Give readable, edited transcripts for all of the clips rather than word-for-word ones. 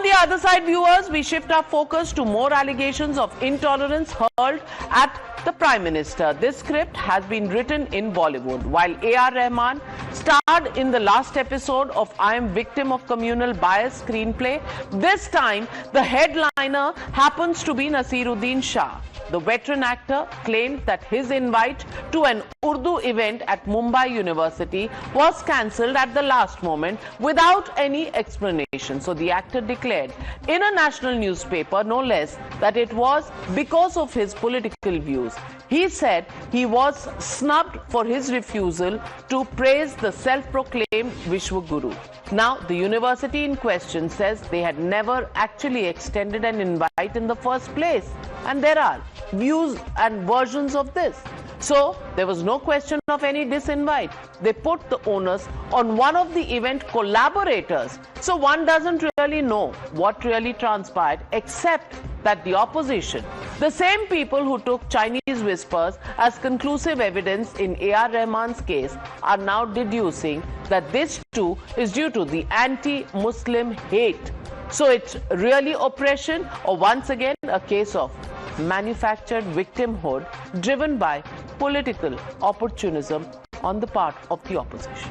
On the other side, viewers, we shift our focus to more allegations of intolerance hurled at the Prime Minister. This script has been written in Bollywood, while A.R. Rahman starred in the last episode of I Am Victim of Communal Bias screenplay. This time, the headliner happens to be Naseeruddin Shah. The veteran actor claimed that his invite to an Urdu event at Mumbai University was cancelled at the last moment without any explanation. So the actor declared in a national newspaper, no less, that it was because of his political views. He said he was snubbed for his refusal to praise the self-proclaimed Vishwa Guru. Now, the university in question says they had never actually extended an invite in the first place. And there are views and versions of this. So, there was no question of any disinvite. They put the onus on one of the event collaborators. So, one doesn't really know what really transpired, except that the opposition, the same people who took Chinese whispers as conclusive evidence in A.R. Rahman's case, are now deducing that this too is due to the anti-Muslim hate. So it's really oppression, or once again a case of manufactured victimhood driven by political opportunism on the part of the opposition.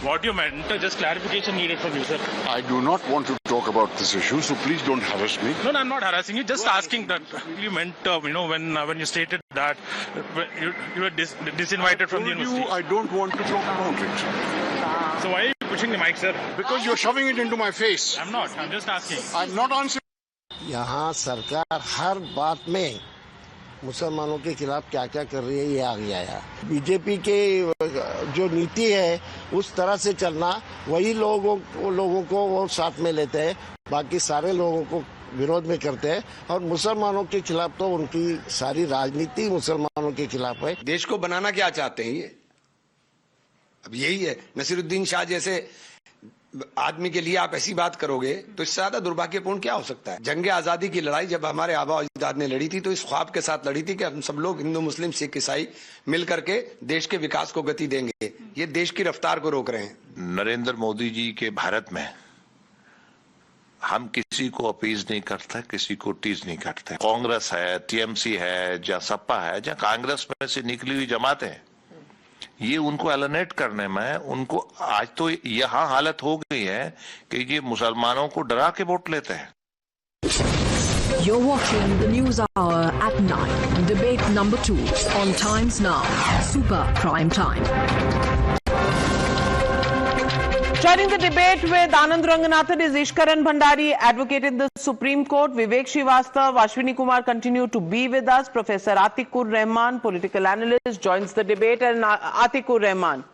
What you meant, just clarification needed from you, sir. I do not want to talk about this issue, so please don't harass me. No, I'm not harassing you. Just asking that you meant, when you stated that you were disinvited from the university. I don't want to talk about it. So why are you pushing the mic, sir? Because you're shoving it into my face. I'm not. I'm just asking. I'm not answering. यहाँ सरकार हर बात में मुसलमानों के खिलाफ क्या क्या कर रही है ये आ गया है। बीजेपी के जो नीति है उस तरह से चलना, वही लोगों को वो साथ में लेते हैं, बाकी सारे लोगों को विरोध में करते हैं। और मुसलमानों के खिलाफ तो उनकी सारी राजनीति मुसलमानों के खिलाफ है। देश को बनाना क्या चाहते हैं ये? अब यही है। नसीरुद्दीन शाह जैसे आदमी के लिए आप ऐसी बात करोगे तो इससे ज्यादा दुर्भाग्यपूर्ण क्या हो सकता है? जंग आजादी की लड़ाई जब हमारे आबा अजदाद ने लड़ी थी तो इस ख्वाब के साथ लड़ी थी कि हम सब लोग हिंदू मुस्लिम सिख ईसाई मिल करके देश के विकास को गति देंगे। ये देश की रफ्तार को रोक रहे हैं। नरेंद्र मोदी जी के भारत में हम किसी को अपीज नहीं करते, किसी को टीज नहीं करते। कांग्रेस है, टीएमसी है, या सपा है, या कांग्रेस में से निकली हुई जमातें, ये उनको एलिनेट करने में उनको आज तो यहाँ हालत हो गई है कि ये मुसलमानों को डरा के वोट लेते हैं। You're watching the News Hour at 9, debate number 2 on Times Now, Super Prime Time. Joining the debate with Anand Ranganathan is Ishkaran Bhandari, advocate in the Supreme Court. Vivek Srivastav, Ashwini Kumar continue to be with us. Professor Atikur Rahman, political analyst, joins the debate. And Atikur Rahman,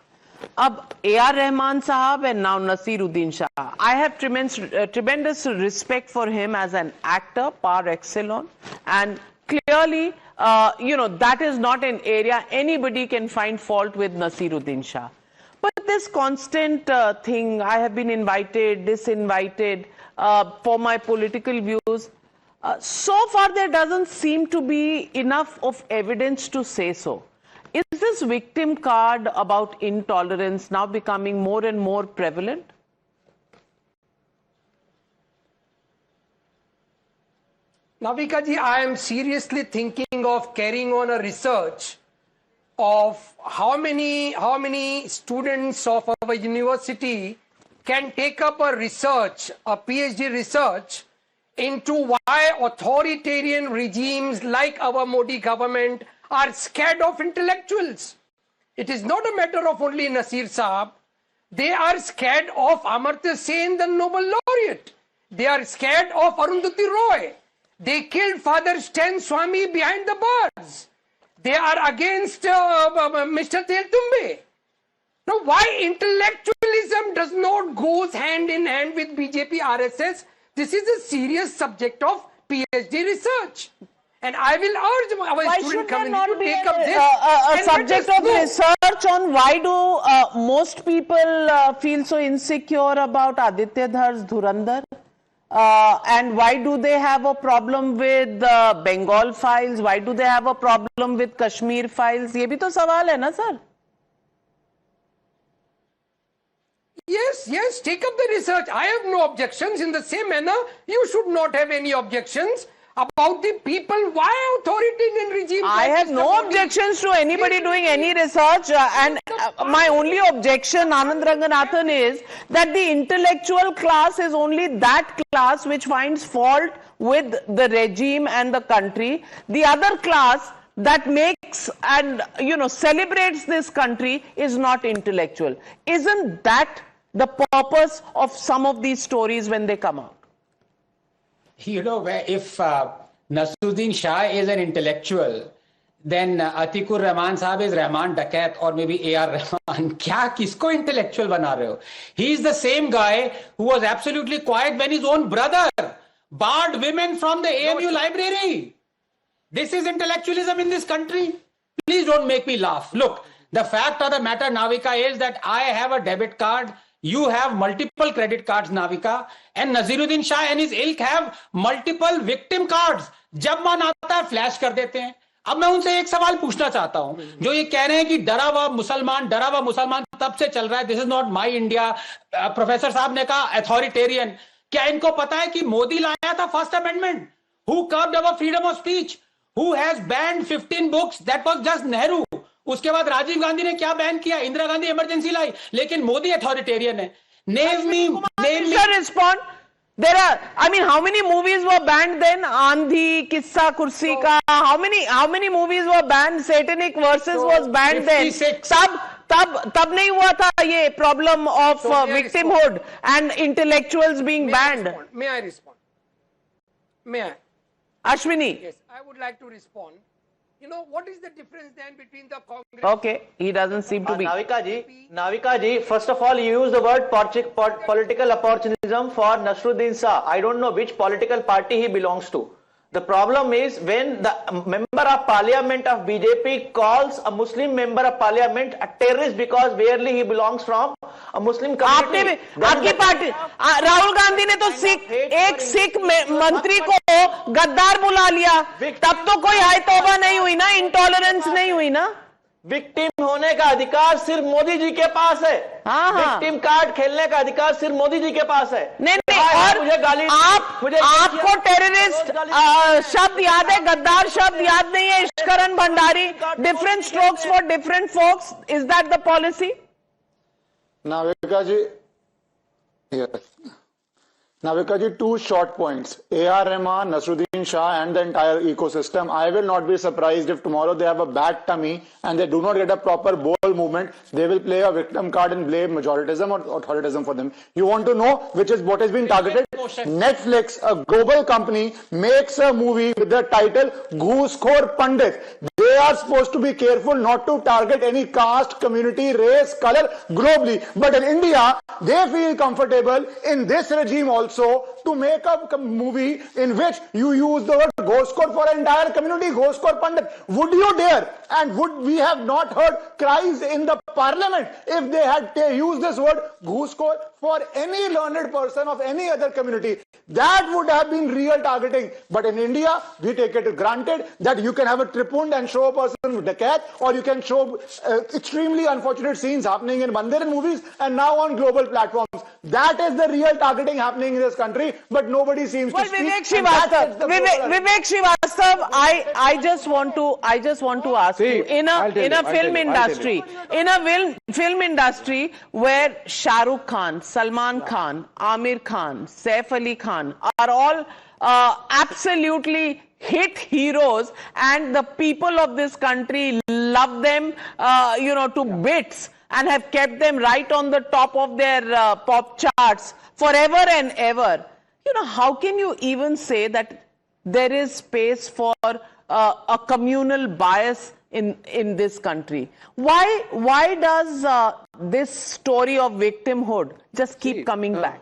ab A.R. Rahman Sahab and now Naseeruddin Shah. I have tremendous respect for him as an actor par excellence. And clearly, that is not an area anybody can find fault with Naseeruddin Shah. But this constant thing, I have been invited, disinvited for my political views, so far there doesn't seem to be enough of evidence to say so. Is this victim card about intolerance now becoming more and more prevalent? Navika ji, I am seriously thinking of carrying on a research of how many students of our university can take up a research, a PhD research into why authoritarian regimes like our Modi government are scared of intellectuals. It is not a matter of only Nasir Saab. They are scared of Amartya Sen, the Nobel laureate. They are scared of Arundhati Roy. They killed Father Stan Swami behind the bars. They are against Mr. Teltumbe. Now, why intellectualism does not go hand in hand with BJP RSS? This is a serious subject of PhD research. And I will urge our student community to take up this. A subject of research on why do most people feel so insecure about Aditya Dhar's Dhurandhar? And why do they have a problem with Bengal files? Why do they have a problem with Kashmir files? ये भी तो सवाल है ना sir? Yes, take up the research. I have no objections. In the same manner, you should not have any objections about the people. Why authoritarian regime? I have no objections to anybody doing any research, and my only objection, Anand Ranganathan, is that the intellectual class is only that class which finds fault with the regime and the country. The other class that makes and celebrates this country is not intellectual. Isn't that the purpose of some of these stories when they come out? If Nasruddin Shah is an intellectual, then Atikur Rahman Sahab is Rahman Dakat or maybe A.R. Rahman. Kya kisko intellectual bana rahe ho? He is the same guy who was absolutely quiet when his own brother barred women from the AMU library. This is intellectualism in this country. Please don't make me laugh. Look, the fact of the matter, Navika, is that I have a debit card. You have multiple credit cards, Navika, and Naziruddin Shah and his ilk have multiple victim cards. जब मन आता है flash कर देते हैं. अब मैं उनसे एक सवाल पूछना चाहता हूं, जो ये कह रहे हैं कि डरा हुआ मुसलमान तब से चल रहा है. This is not my India. Professor साहब ने कहा अथॉरिटेरियन. क्या इनको पता है कि मोदी लाया था first amendment? Who curved our freedom of speech? Who has banned 15 books? That was just Nehru. उसके बाद राजीव गांधी ने क्या बैन किया? इंदिरा गांधी इमरजेंसी लाई. लेकिन मोदी अथॉरिटेरियन है. Name me. Respond. There are, how many movies were banned then? Andhi, Kissa Kursi Ka. How many movies were banned? Satanic Verses was banned 56. then. तब नहीं हुआ था ये problem of victimhood and intellectuals being banned. May I respond? May I? Ashwini. Yes, I would like to respond. What is the difference then between the Congress? Okay, he doesn't seem to be. Navika ji, first of all, you use the word political opportunism for Nasruddin Shah. I don't know which political party he belongs to. The problem is when the member of parliament of BJP calls a Muslim member of parliament a terrorist because barely he belongs from a Muslim community. आपकी party Rahul Gandhi ने तो एक सिख मंत्री को गद्दार बुला लिया. तब तो कोई हाय तौबा नहीं हुई ना, इंटॉलरेंस नहीं हुई ना. विक्टिम होने का अधिकार सिर्फ मोदी जी के पास है. विक्टिम कार्ड खेलने का अधिकार सिर्फ मोदी जी के पास है. नहीं, और मुझे गाली आपको टेररिस्ट शब्द याद है, गद्दार शब्द याद नहीं है. Ishkaran Bhandari. Different strokes for different folks. Is that the policy? Navika ji, yes. Navika ji, two short points. A.R. Rahman, Nasruddin Shah and the entire ecosystem. I will not be surprised if tomorrow they have a bad tummy and they do not get a proper bowel movement. They will play a victim card and blame majoritism or authoritarianism for them. You want to know what has been targeted? Netflix, a global company, makes a movie with the title Ghoosekhor Pandit. They are supposed to be careful not to target any caste, community, race, color globally. But in India, they feel comfortable in this regime also to make a movie in which you use the word Ghoosekhor for an entire community, Ghoosekhor Pandit. Would you dare? And would we have not heard cries in the parliament if they had used this word Ghoosekhor for any learned person of any other community? That would have been real targeting. But in India, we take it for granted that you can have a tribune and show a person with dakat, or you can show extremely unfortunate scenes happening in Mandir movies and now on global platforms. That is the real targeting happening in this country, but nobody seems to speak. Vivek Srivastava, I just want to ask you, in a film industry where Shah Rukh Khan, Salman Khan, Amir Khan, Saif Ali Khan are all absolutely hit heroes, and the people of this country love them to bits and have kept them right on the top of their pop charts forever and ever. How can you even say that there is space for a communal bias in this country? Why does this story of victimhood just keep coming back?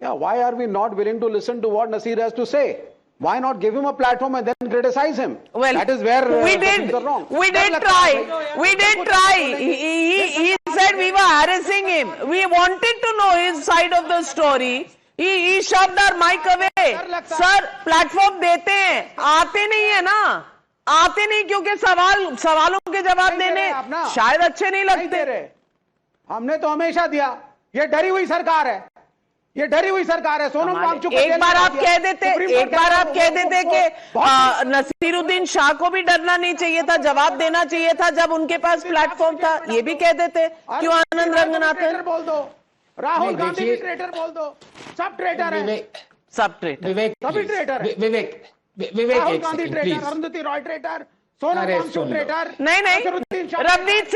Yeah, why are we not willing to listen to what Nasir has to say? Why not give him a platform and then criticize him? Well, that is where we did wrong. We did try. We did try. He said we were harassing him. We wanted to know his side of the story. He shoved our mic away. Sir, platform देते हैं, आते नहीं है ना. आते नहीं क्योंकि सवालों के जवाब देने शायद अच्छे नहीं लगते रहे। हमने तो हमेशा दिया। ये डरी हुई सरकार है, ये डरी हुई सरकार है। सोनम वांगचुक एक बार आप कह देते कि नसीरुद्दीन शाह को भी डरना नहीं चाहिए था, जवाब देना चाहिए था जब उनके पास प्लेटफॉर्म था, ये भी कह देते। क्यों आनंद रंगनाथन बोल दो, राहुल गांधी भी ट्रेटर बोल दो, सब ट्रेटर है, सब ट्रेटर, विवेक सभी ट्रेटर है। Vivek Rahul Gandhi traitor, Arundhati Roy traitor, Sonam Wangchuk traitor. नहीं, रवनीत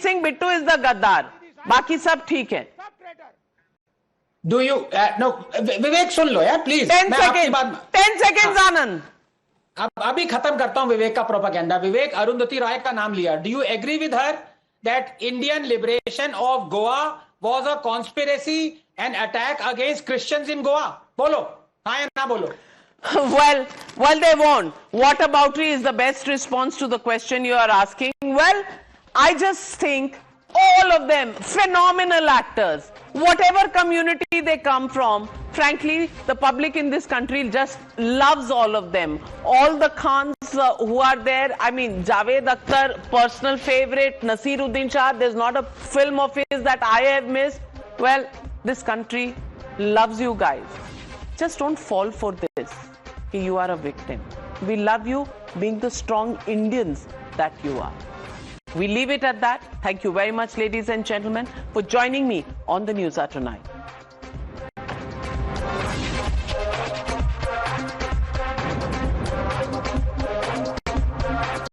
सिंह बिट्टू इज द गद्दार, बाकी सब ठीक है। डू यू नो विवेक सुन लो यार प्लीज। 10 सेकेंड्स आनंद। अब अभी खत्म करता हूं विवेक का प्रोपेगेंडा। विवेक, अरुंधति रॉय का नाम लिया। Do you agree with her that Indian liberation of Goa was a conspiracy and attack against Christians in Goa? बोलो हाँ या ना बोलो। Well, they won't. Whataboutery is the best response to the question you are asking. Well, I just think all of them phenomenal actors. Whatever community they come from, frankly, the public in this country just loves all of them. All the Khans who are there, I mean, Javed Akhtar, personal favorite, Nasiruddin Shah, there's not a film of his that I have missed. Well, this country loves you guys. Just don't fall for this. You are a victim. We love you being the strong Indians that you are. We leave it at that. Thank you very much, ladies and gentlemen, for joining me on the News Hour tonight.